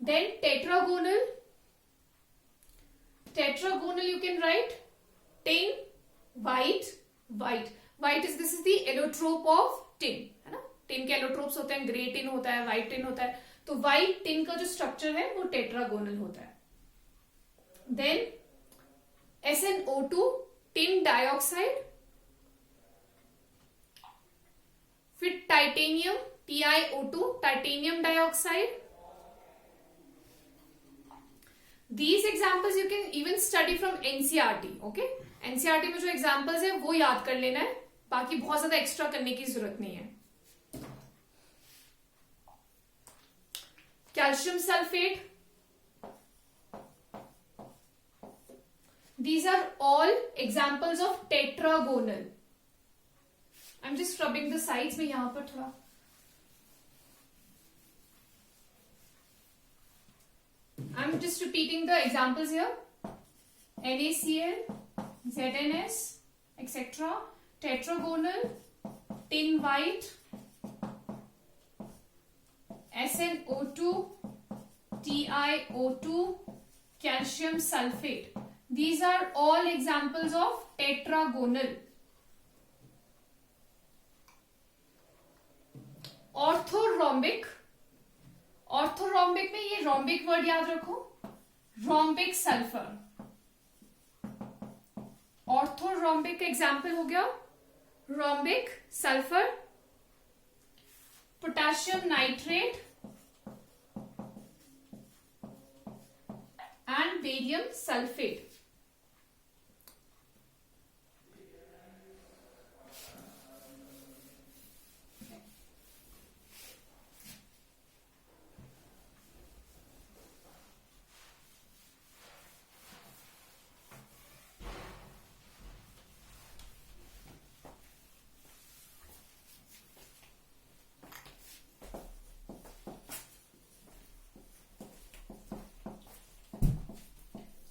Then tetragonal you can write tin, white. White is, this is the allotrope of tin, है ना. Tin के allotropes होते हैं, grey tin होता है, व्हाइट टिन होता है. तो व्हाइट टिन का जो स्ट्रक्चर है वो टेट्रागोनल होता है. Then SnO2 tin dioxide. फिर titanium TiO2 titanium dioxide. These examples you can even study from NCERT. Okay, NCERT में जो examples है वो याद कर लेना है, बाकी बहुत ज्यादा एक्स्ट्रा करने की जरूरत नहीं है. Calcium sulphate. These are all examples of tetragonal. I'm just rubbing the sides में यहां पर थोड़ा. I'm just repeating the examples here. NaCl, ZnS, etc. Tetragonal, tin white, SnO2, TiO2, calcium sulfate. These are all examples of tetragonal. Orthorhombic. Orthorhombic में ये rhombic word याद रखो, rhombic sulphur. Orthorhombic का example हो गया rhombic sulphur, potassium nitrate and barium sulphate.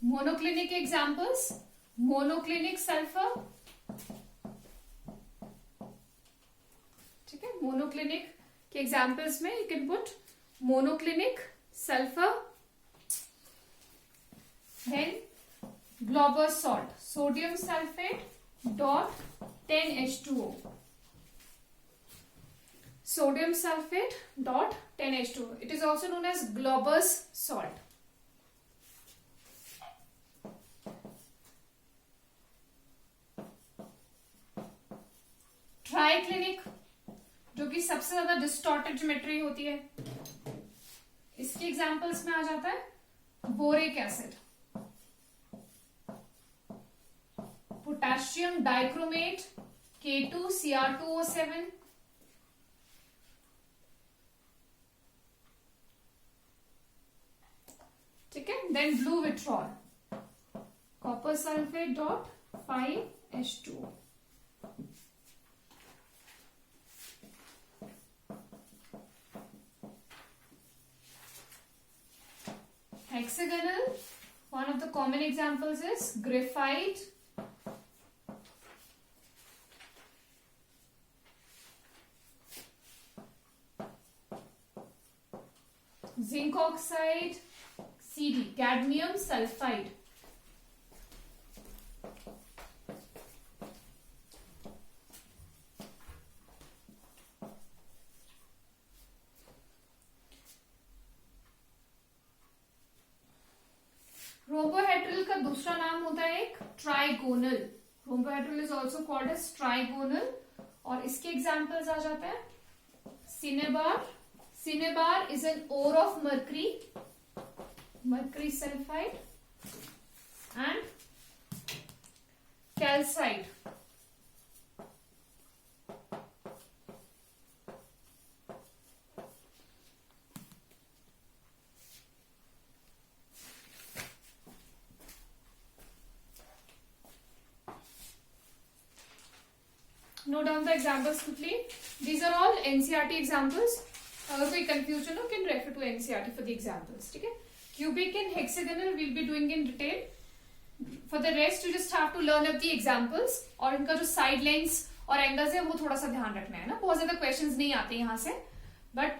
Monoclinic examples, monoclinic sulphur. ठीक है, monoclinic के एग्जाम्पल्स में you can put monoclinic sulphur. Then global salt, sodium sulphate dot 10H2O. sodium sulfate dot 10H2O. It is also known as Glauber's salt. Triclinic, जो कि सबसे ज्यादा distorted geometry होती है, इसके एग्जांपल्स में आ जाता है boric acid, potassium dichromate K2Cr2O7, ठीक है. Then blue vitriol, copper sulphate dot 5H2O. Hexagonal, one of the common examples is graphite, zinc oxide, CD, cadmium sulfide. Rhombohedral का दूसरा नाम होता है एक trigonal. Rhombohedral is also called as trigonal. और इसके एग्जाम्पल्स आ जाते हैं cinnabar. Cinnabar is an ore of mercury, mercury sulfide, and calcite. Note down the examples quickly. These are all NCERT examples. अगर कोई confusion हो, can refer to NCERT for the examples. ठीक है. Cubic and hexagonal we'll be doing in detail. For the rest, you just have to learn up the examples. और इनका जो side lengths और angles है वो थोड़ा सा ध्यान रखना है ना. बहुत ज्यादा questions नहीं आते यहाँ से, but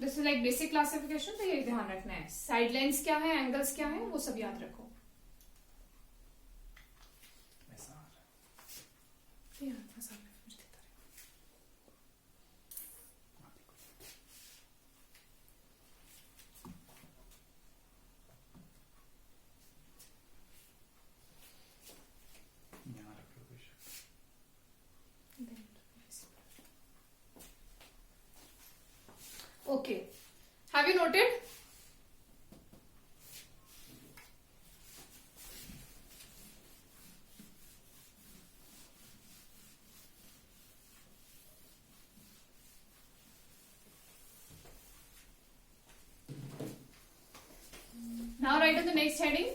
this is like basic classification, तो ये ध्यान रखना है। साइड लाइन्स क्या है, एंगल्स क्या है, वो सब याद रखो। Okay, have you noted? Now write on the next heading,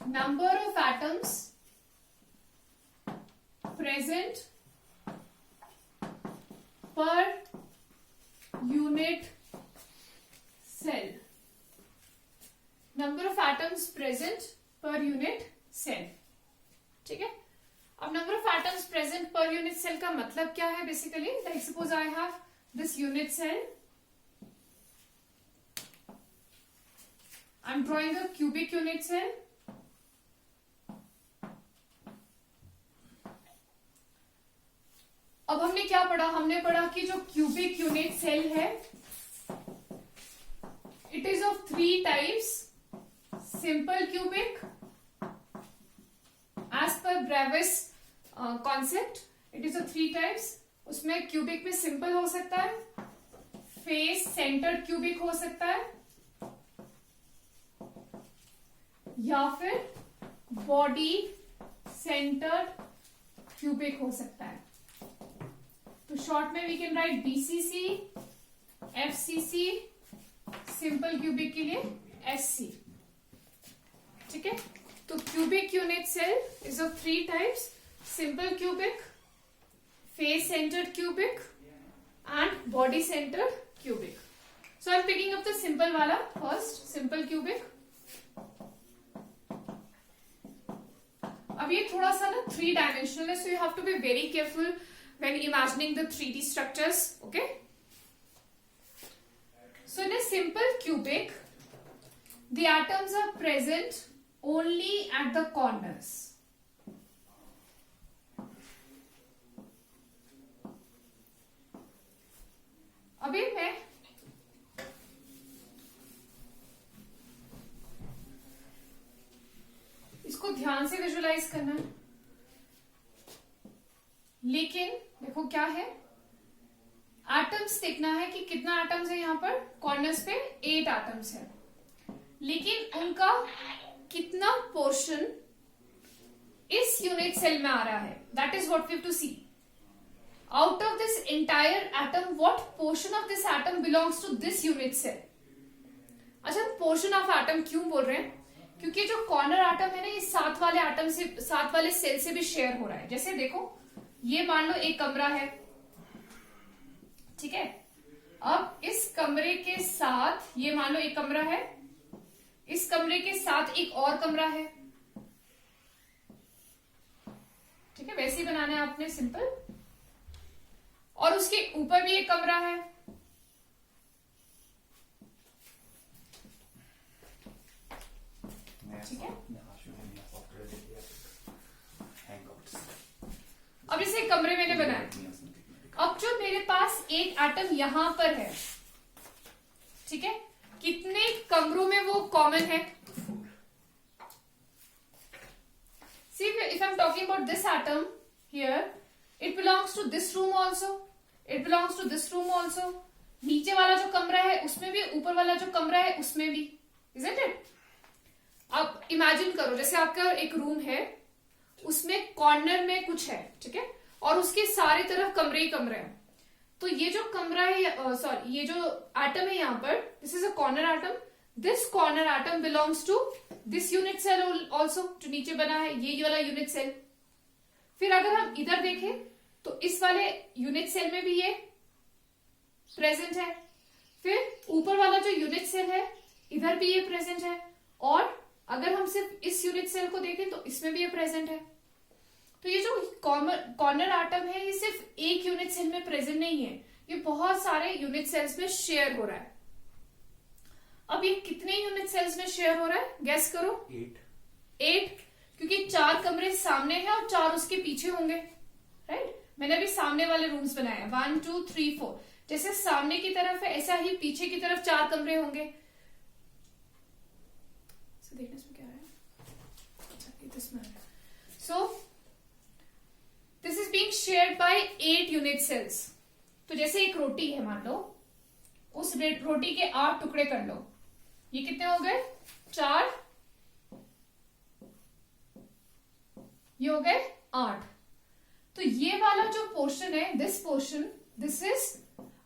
number of atoms present per unit cell. Number of atoms present per unit cell. ठीक है, अब number of atoms present per unit cell का मतलब क्या है basically? Like suppose I have this unit cell. I'm drawing a cubic unit cell. अब हमने क्या पढ़ा? हमने पढ़ा कि जो क्यूबिक यूनिट सेल है, it is of 3 types. Simple cubic, as per Bravais concept, it is of 3 types. उसमें क्यूबिक में सिंपल हो सकता है, फेस सेंटर्ड क्यूबिक हो सकता है, या फिर बॉडी सेंटर्ड क्यूबिक हो सकता है। तो शॉर्ट में we can write BCC, FCC, simple cubic के लिए एससी। ठीक है, तो cubic unit cell is of 3 types, simple cubic, face centred cubic and body centred cubic. So I am picking up the simple वाला first, simple cubic. अब ये थोड़ा सा ना 3 डायमेंशनल है, so you have to be very careful when imagining the 3D structures, okay? So in a simple cubic, the atoms are present only at the corners. अभी मैं इसको ध्यान से विजुलाइज करना है, लेकिन देखो क्या है, एटम्स देखना है कि कितना एटम्स है यहाँ पर कॉर्नर्स पे, 8 एटम्स है, लेकिन उनका कितना पोर्शन इस यूनिट सेल में आ रहा है, that is what we have to see. Out of this entire atom, what portion of this atom belongs to this unit cell. अच्छा, पोर्शन ऑफ एटम क्यों बोल रहे हैं? क्योंकि जो कॉर्नर एटम है ना, ये 7 वाले एटम से, 7 वाले सेल से भी शेयर हो रहा है। जैसे देखो, ये मान लो एक कमरा है, ठीक है, अब इस कमरे के साथ, ये मान लो एक कमरा है, इस कमरे के साथ एक और कमरा है, ठीक है, वैसे ही बनाना है आपने सिंपल, और उसके ऊपर भी एक कमरा है, ठीक है। अब इसे कमरे मैंने बनाया, अब जो मेरे पास एक एटम यहां पर है, ठीक है, कितने कमरों में वो कॉमन है? See, if I'm talking about this atom here, it belongs to this room also, it belongs to this room also. नीचे वाला जो कमरा है उसमें भी, ऊपर वाला जो कमरा है उसमें भी, isn't it? अब इमेजिन करो, जैसे आपका एक रूम है, उसमें कॉर्नर में कुछ है, ठीक है, और उसके सारे तरफ कमरे ही कमरे हैं। तो ये जो कमरा है, सॉरी, ये जो एटम है यहाँ पर, this is a corner atom, this corner atom belongs to this unit cell also, जो नीचे बना है ये वाला यूनिट सेल। फिर अगर हम इधर देखें तो इस वाले यूनिट सेल में भी ये प्रेजेंट है, फिर ऊपर वाला जो यूनिट सेल है इधर भी ये प्रेजेंट है, और अगर हम सिर्फ इस यूनिट सेल को देखें तो इसमें भी ये प्रेजेंट है। तो ये जो कॉर्नर एटम है, ये सिर्फ एक यूनिट सेल में प्रेजेंट नहीं है, ये बहुत सारे यूनिट सेल्स में शेयर हो रहा है। अब ये कितने यूनिट सेल्स में शेयर हो रहा है, गैस करो। 8, क्योंकि 4 कमरे सामने हैं और 4 उसके पीछे होंगे, राइट। मैंने अभी सामने वाले रूम्स बनाए 1 2 3 4, जैसे सामने की तरफ है ऐसा ही पीछे की तरफ 4 कमरे होंगे। देखने इसमें क्या है, अच्छा इसमें है। So this is being shared by 8 unit cells. तो जैसे एक रोटी है मान लो, उस रोटी के 8 टुकड़े कर लो, ये कितने हो गए 4, ये हो गए 8। तो ये वाला जो पोर्शन है, this portion, this is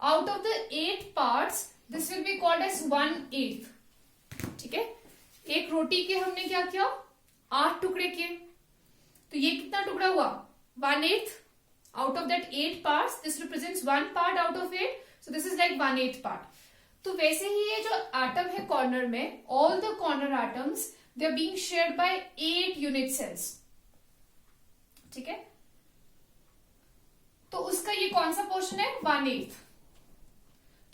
out of the 8 parts, this will be called as 1/8। ठीक है, एक रोटी के हमने क्या किया 8 टुकड़े किए, तो ये कितना टुकड़ा हुआ 1/8 out of that 8 parts. This represents 1 part out of 8, so this is like 1/8 part. तो वैसे ही ये जो एटम है कॉर्नर में, all the corner atoms they are being shared by 8 unit cells. ठीक है, तो उसका ये कौन सा पोर्शन है 1/8।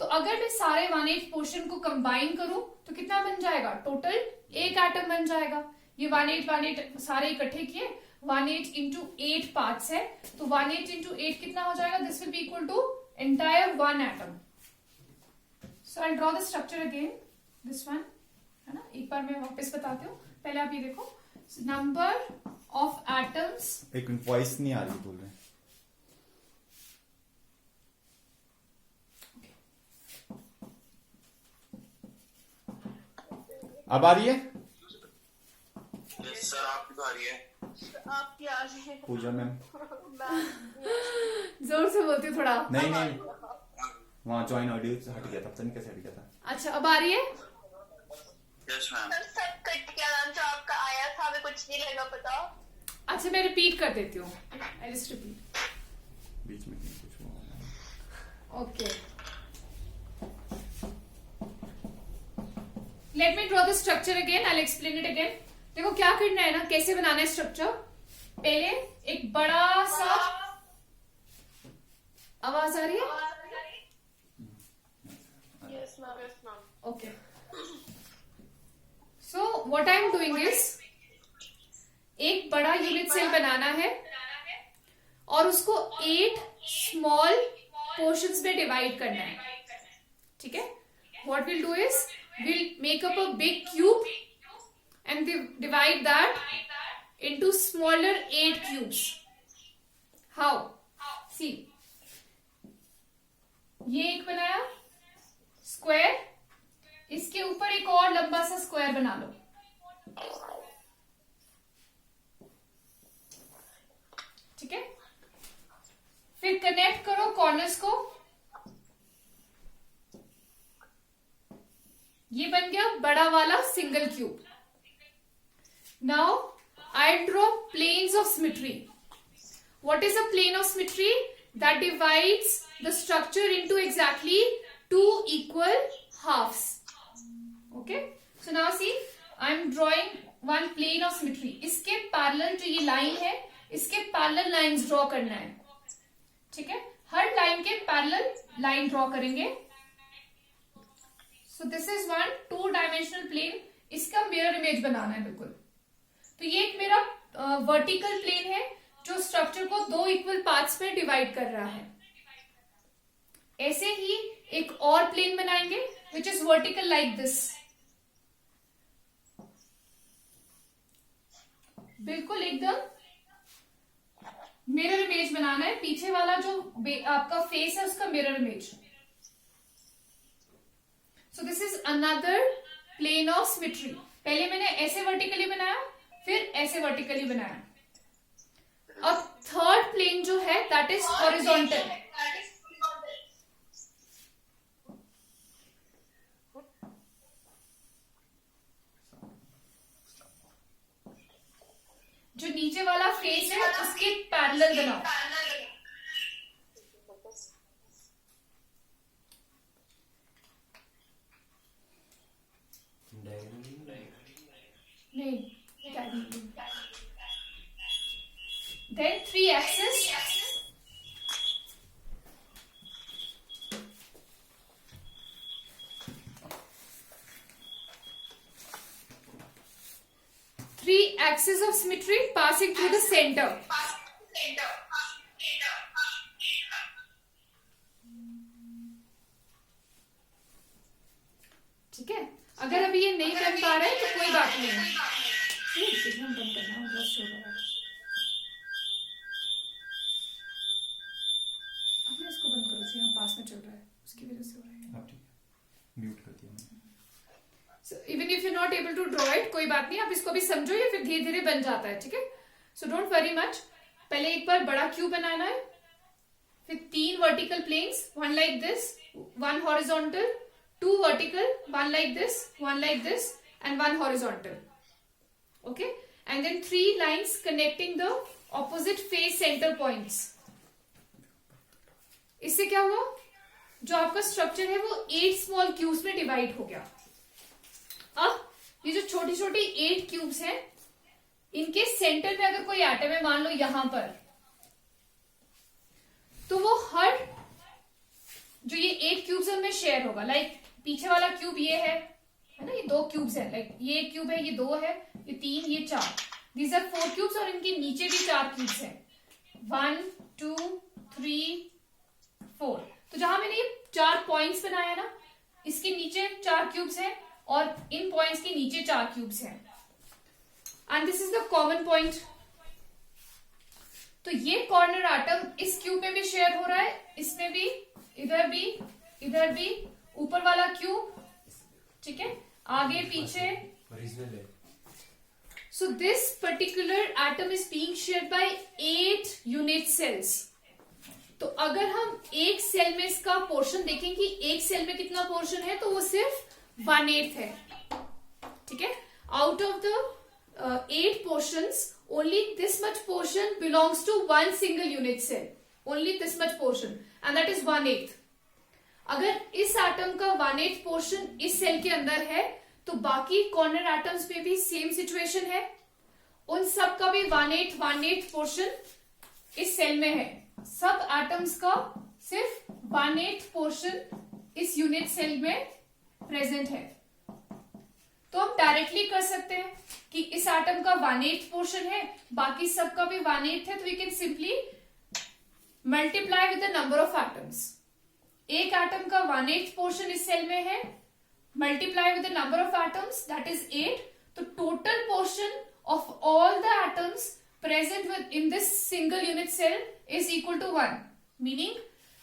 तो अगर मैं सारे 1/8 पोर्शन को कंबाइन करूं तो कितना बन जाएगा, टोटल एक एटम बन जाएगा। ये 1/8 सारे इकट्ठे किए, 1/8 इंटू 8 पार्ट्स है, तो 1/8 इंटू 8 कितना हो जाएगा, this will be equal to entire 1 atom. So I draw the structure again, this one है ना, एक बार मैं वापस बताती हूँ, पहले आप ये देखो, नंबर ऑफ एटम्स। एक वॉइस नहीं आ रही, बोल रहे हैं। अब आ रही है? सर आपकी तो आ रही है। आपकी आ रही है। पूजा मैम जोर से बोलती हूँ थोड़ा। नहीं वहाँ ज्वाइन ऑडियो से हट गया था, पता नहीं कैसे हट गया था। अच्छा अब आ रही है? Yes ma'am. सर सब कट गया, नाम जो आपका आया था हमें कुछ नहीं लगा पता। अच्छा मैं रिपीट कर देती हूँ, आई जस्ट रिपीट, बीच में कुछ हुआ। Okay. Let me draw the structure again, I explain it again. देखो क्या करना है ना, कैसे बनाना है स्ट्रक्चर। पहले एक बड़ा सा, आवाज आ रही है? Yes ma'am, yes ma'am. Okay, so what I am doing is, एक बड़ा यूनिट सेल बनाना है और उसको 8 स्मॉल पोर्शंस में डिवाइड करना है। ठीक है, what will do is, we'll make up a big cube and divide that into smaller 8 cubes. How? See, ये एक बनाया स्क्वायर, इसके ऊपर एक और लंबा सा स्क्वायर बना लो। ठीक है, फिर कनेक्ट करो कॉर्नर्स को, ये बन गया बड़ा वाला single cube. Now I draw planes of symmetry. What is a plane of symmetry? That divides the structure into exactly 2 equal halves. Okay, so now see, I am drawing one plane of symmetry. इसके parallel जो ये line है, इसके parallel lines draw करना है। ठीक है, हर line के पैरेलल लाइन ड्रॉ करेंगे। So this is one 2-dimensional plane, इसका मिरर इमेज बनाना है बिल्कुल। तो ये एक मेरा वर्टिकल प्लेन है जो स्ट्रक्चर को 2 इक्वल पार्ट्स में डिवाइड कर रहा है। ऐसे ही एक और प्लेन बनाएंगे which is vertical like this, बिल्कुल एकदम मिरर इमेज बनाना है। पीछे वाला जो आपका फेस है उसका mirror image. So this is another plane of symmetry. पहले मैंने ऐसे वर्टिकली बनाया, फिर ऐसे वर्टिकली बनाया। अब थर्ड प्लेन जो है दैट इज हॉरिजॉन्टल। जो नीचे वाला फेस है उसके पैरेलल बनाओ। Then 3 axes. axis of symmetry passing through the center. ठीक है, अगर अभी ये नहीं बन पा रहा है तो कोई बात नहीं है. बंद करना, बहुत शोर हो रहा है. अब इसको बंद करो जी, यहाँ पास में चल रहा है, उसकी वजह से हो रहा है. अब ठीक है, म्यूट कर दिया मैंने. Even if you not able to draw it, कोई बात नहीं, आप इसको भी समझो, ये फिर धीरे धीरे बन जाता है. ठीक है, सो डोंट वरी मच. पहले एक बार बड़ा क्यूब बनाना है, फिर 3 vertical planes, 1 like this, 1 horizontal, 2 vertical, 1 like this, and 1 horizontal. Okay, and then 3 lines connecting the opposite face center points. इससे क्या हुआ, जो आपका स्ट्रक्चर है वो 8 स्मॉल क्यूब्स में डिवाइड हो गया. अब ये जो छोटी छोटी 8 क्यूब्स हैं, इनके सेंटर में अगर कोई एटम है, मान लो यहां पर, तो वो हर जो ये 8 क्यूब्स है उनमें शेयर होगा. लाइक पीछे वाला क्यूब ये है ना, ये 2 क्यूब्स है. लाइक ये 1 क्यूब है, ये 2 है, ये 3, ये 4. दीज आर 4 क्यूब्स, और इनके नीचे भी 4 क्यूब्स हैं. 1 2 3 4. तो जहां मैंने ये 4 पॉइंट्स बनाया ना, इसके नीचे 4 क्यूब्स हैं, और इन पॉइंट्स के नीचे 4 क्यूब्स हैं. And this is the common point. तो ये कॉर्नर एटम इस क्यूब में भी शेयर हो रहा है, इसमें भी, इधर भी, इधर भी, ऊपर वाला क्यूब. ठीक है, आगे पीछे. So this particular atom is being shared by 8 unit cells. तो अगर हम एक सेल में इसका पोर्शन देखें कि एक सेल में कितना पोर्शन है, तो वो सिर्फ 1/8 है. ठीक है, out of the 8 portions, only this much portion belongs to one single unit cell. Only this much portion, and that is 1/8. अगर इस एटम का 1/8 पोर्शन इस सेल के अंदर है, तो बाकी कॉर्नर एटम्स में भी सेम सिचुएशन है. उन सब का भी 1/8 पोर्शन इस सेल में है. सब एटम्स का सिर्फ 1/8 पोर्शन इस यूनिट सेल में प्रेजेंट है. तो हम डायरेक्टली कर सकते हैं कि इस एटम का 1/8 पोर्शन है, बाकी सब का भी 1/8 है, तो we can simply multiply with the number of atoms. एक एटम का 1/8 पोर्शन इस सेल में है, multiply with the number of atoms, that is 8. तो total portion of all the atoms present with in this single unit cell is equal to 1. Meaning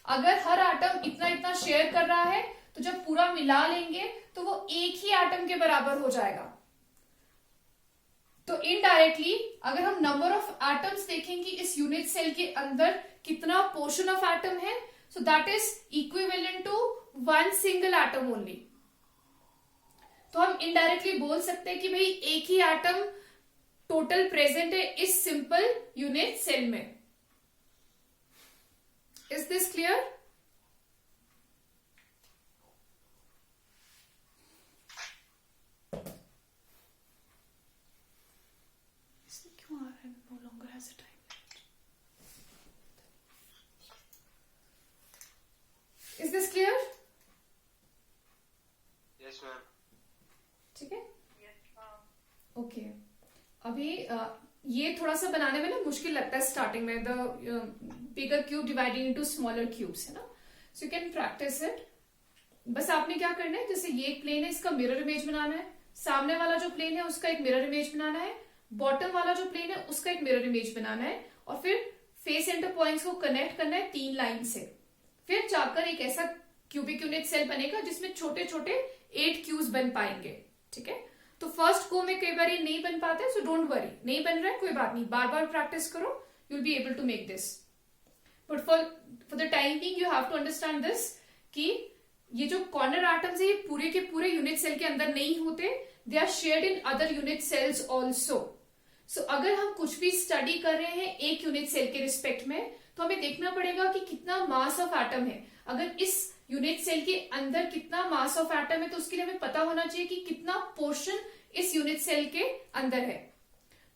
अगर हर atom इतना इतना शेयर कर रहा है, तो जब पूरा मिला लेंगे तो वो एक ही एटम के बराबर हो जाएगा. तो इनडायरेक्टली अगर हम नंबर ऑफ एटम्स देखें कि इस यूनिट सेल के अंदर कितना पोर्शन ऑफ एटम है, so that is equivalent to one single atom only. तो हम इनडायरेक्टली बोल सकते हैं कि भाई एक ही एटम टोटल प्रेजेंट है इस सिंपल यूनिट सेल में. Is this clear? क्यों आ रहा है? No longer has a time. Is this clear? Yes, ma'am. ठीक है, ओके. अभी ये थोड़ा सा बनाने में ना मुश्किल लगता है स्टार्टिंग में, the bigger cube dividing into smaller cubes, है ना. So you can practice it. बस आपने क्या करना है, जैसे ये एक प्लेन है, इसका मिरर इमेज बनाना है. सामने वाला जो प्लेन है उसका एक मिरर इमेज बनाना है. बॉटम वाला जो प्लेन है उसका एक मिरर इमेज बनाना है. और फिर फेस सेंटर पॉइंट्स को कनेक्ट करना है 3 लाइन से. फिर जाकर एक ऐसा क्यूबिक यूनिट सेल बनेगा जिसमें छोटे छोटे 8 क्यूब्स बन पाएंगे. ठीक है, तो फर्स्ट गो में कई बार ये नहीं बन पाते, सो डोंट वरी. नहीं बन रहा है कोई बात नहीं, बार बार प्रैक्टिस करो, you will be able to make this. But for the time being you have to understand this कि ये जो कॉर्नर एटम्स है ये पूरे के पूरे यूनिट सेल के अंदर नहीं होते, they are shared in other unit cells also. So अगर हम कुछ भी स्टडी कर रहे हैं एक यूनिट सेल के रिस्पेक्ट में, तो हमें देखना पड़ेगा कि कितना मास ऑफ एटम है. अगर इस यूनिट सेल के अंदर कितना मास ऑफ एटम है, तो उसके लिए हमें पता होना चाहिए कि कितना पोर्शन इस यूनिट सेल के अंदर है.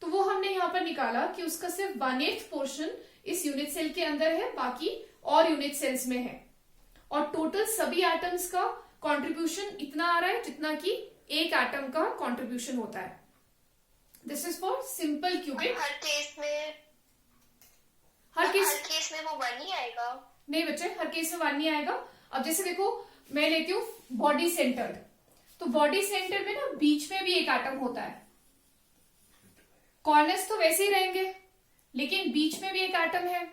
तो वो हमने यहाँ पर निकाला कि उसका सिर्फ 1/8 पोर्शन इस यूनिट सेल के अंदर है, बाकी और यूनिट सेल्स में है. और टोटल सभी एटम्स का कंट्रीब्यूशन इतना आ रहा है जितना कि एक एटम का कंट्रीब्यूशन होता है. This is for simple cubic. Her case में हर केस वो 1 ही आएगा। नहीं बच्चे, हर केस में 1 नहीं आएगा। अब जैसे देखो, मैं लेती हूँ बॉडी सेंटर्ड, तो बॉडी सेंटर में ना बीच में भी एक एटम होता है। कॉर्नर्स तो वैसे ही रहेंगे, लेकिन बीच में भी एक एटम है।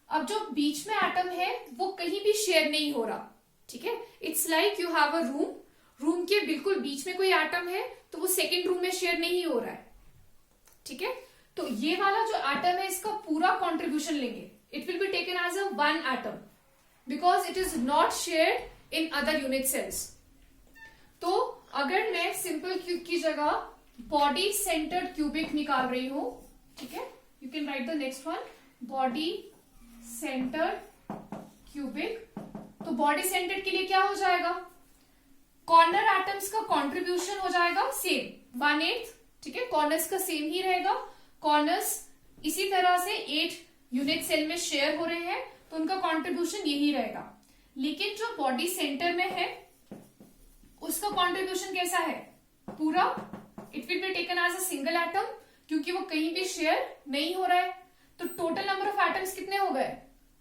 अब जो बीच में एटम है वो कहीं भी शेयर नहीं हो रहा, ठीक है। It's like you have a room, room के बिल्कुल बीच में कोई एटम है तो वो सेकेंड रूम में शेयर नहीं हो रहा है, ठीक है। तो ये वाला जो एटम है इसका पूरा कंट्रीब्यूशन लेंगे। It will be taken as a 1 atom because it is not shared in other unit cells. तो अगर मैं सिंपल क्यूब की जगह बॉडी सेंटर्ड क्यूबिक निकाल रही हूं, ठीक है, you can write the next one, body centred cubic. तो बॉडी सेंटर्ड के लिए क्या हो जाएगा, कॉर्नर एटम्स का कंट्रीब्यूशन हो जाएगा सेम 1/8, ठीक है। कॉर्नर्स का सेम ही रहेगा, कॉर्नर्स इसी तरह से 8 यूनिट सेल में शेयर हो रहे हैं तो उनका कंट्रीब्यूशन यही रहेगा। लेकिन जो बॉडी सेंटर में है उसका कंट्रीब्यूशन कैसा है, पूरा it will be taken as a single atom क्योंकि वो कहीं भी शेयर नहीं हो रहा है। तो टोटल नंबर ऑफ एटम्स कितने हो गए,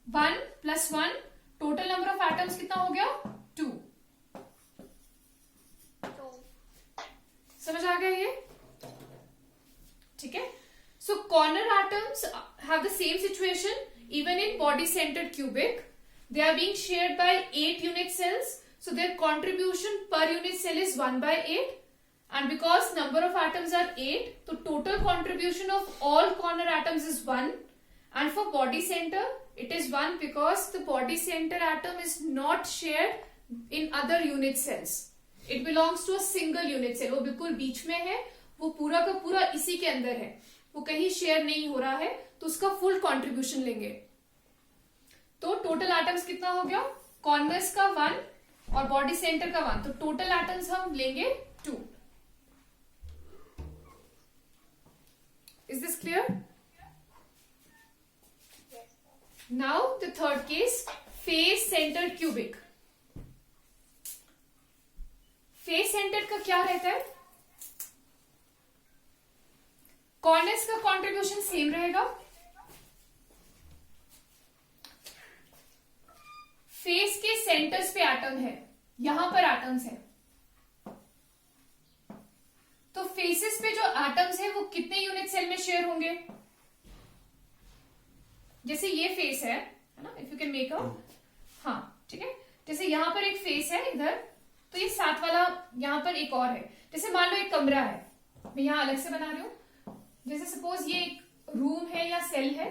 1 + 1, टोटल नंबर ऑफ एटम्स कितना हो गया, 2। समझ आ गया ये, ठीक है। So corner atoms have the same situation even in body centered cubic. They are being shared by 8 unit cells, so their contribution per unit cell is 1/8, and because number of atoms are 8, so total contribution of all corner atoms is 1, and for body center it is 1 because the body center atom is not shared in other unit cells. It belongs to a single unit cell. वो बिल्कुल बीच में है, वो पूरा का पूरा इसी के अंदर है, वो कहीं शेयर नहीं हो रहा है, तो उसका फुल कंट्रीब्यूशन लेंगे। तो टोटल एटम्स कितना हो गया, कॉर्नर्स का 1 और बॉडी सेंटर का 1, तो टोटल एटम्स हम लेंगे 2। Is this clear? Now the third case, face centred cubic. Face centred का क्या रहता है, कॉर्नर्स का कंट्रीब्यूशन सेम रहेगा, फेस के सेंटर्स पे एटम है, यहां पर एटम्स है, तो फेसेस पे जो एटम्स है वो कितने यूनिट सेल में शेयर होंगे, जैसे ये फेस है ना, if you can make a, हाँ ठीक है, जैसे यहां पर एक फेस है इधर, तो ये साथ वाला यहां पर एक और है। जैसे मान लो एक कमरा है, मैं यहां अलग से बना रही हूं, जैसे सपोज ये एक रूम है या सेल है,